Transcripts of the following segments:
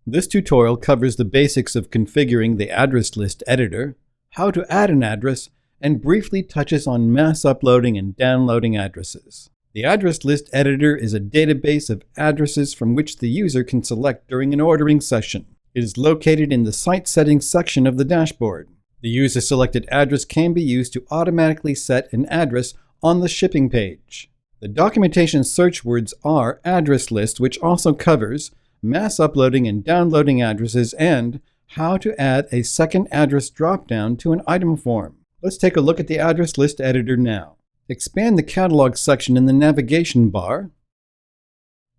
This tutorial covers the basics of configuring the address list editor, how to add an address, and briefly touches on mass uploading and downloading addresses. The address list editor is a database of addresses from which the user can select during an ordering session. It is located in the Site Settings section of the dashboard. The user-selected address can be used to automatically set an address on the shipping page. The documentation search words are address list, which also covers mass uploading and downloading addresses, and how to add a second address dropdown to an item form. Let's take a look at the address list editor now. Expand the catalog section in the navigation bar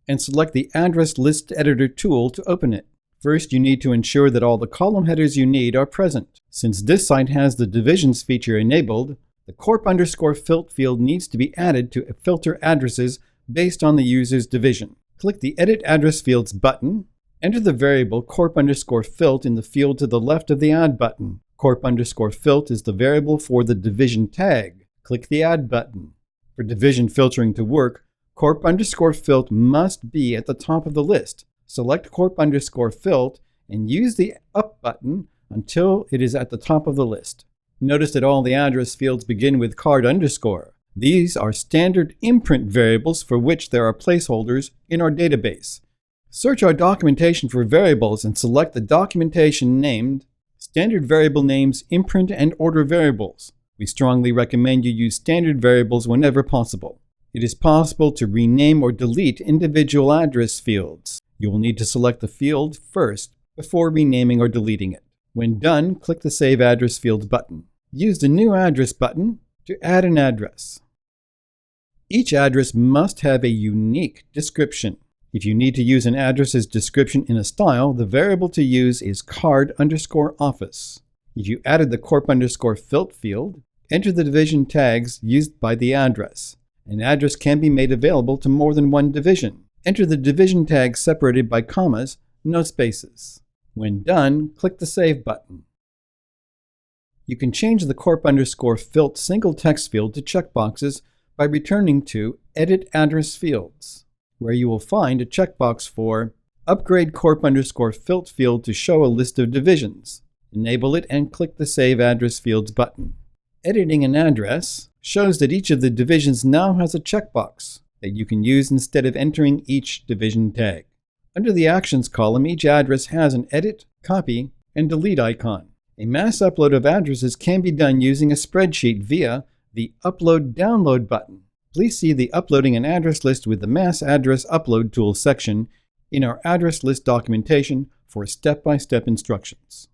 and select the address list editor tool to open it. First, you need to ensure that all the column headers you need are present. Since this site has the divisions feature enabled, the corp_filt field needs to be added to filter addresses based on the user's division. Click the Edit Address Fields button. Enter the variable corp_filt in the field to the left of the Add button. Corp_filt is the variable for the division tag. Click the Add button. For division filtering to work, corp_filt must be at the top of the list. Select corp_filt and use the Up button until it is at the top of the list. Notice that all the address fields begin with card_. These are standard imprint variables for which there are placeholders in our database. Search our documentation for variables and select the documentation named Standard Variable Names, Imprint, and Order Variables. We strongly recommend you use standard variables whenever possible. It is possible to rename or delete individual address fields. You will need to select the field first before renaming or deleting it. When done, click the Save Address Fields button. Use the New Address button to add an address. Each address must have a unique description. If you need to use an address's description in a style, the variable to use is card_office. If you added the corp_filt field, enter the division tags used by the address. An address can be made available to more than one division. Enter the division tags separated by commas, no spaces. When done, click the Save button. You can change the corp_filt single text field to checkboxes by returning to Edit Address Fields, where you will find a checkbox for Upgrade corp_filt field to show a list of divisions. Enable it and click the Save Address Fields button. Editing an address shows that each of the divisions now has a checkbox that you can use instead of entering each division tag. Under the Actions column, each address has an Edit, Copy, and Delete icon. A mass upload of addresses can be done using a spreadsheet via the Upload/Download button. Please see the Uploading an Address List with the Mass Address Upload Tool section in our address list documentation for step-by-step instructions.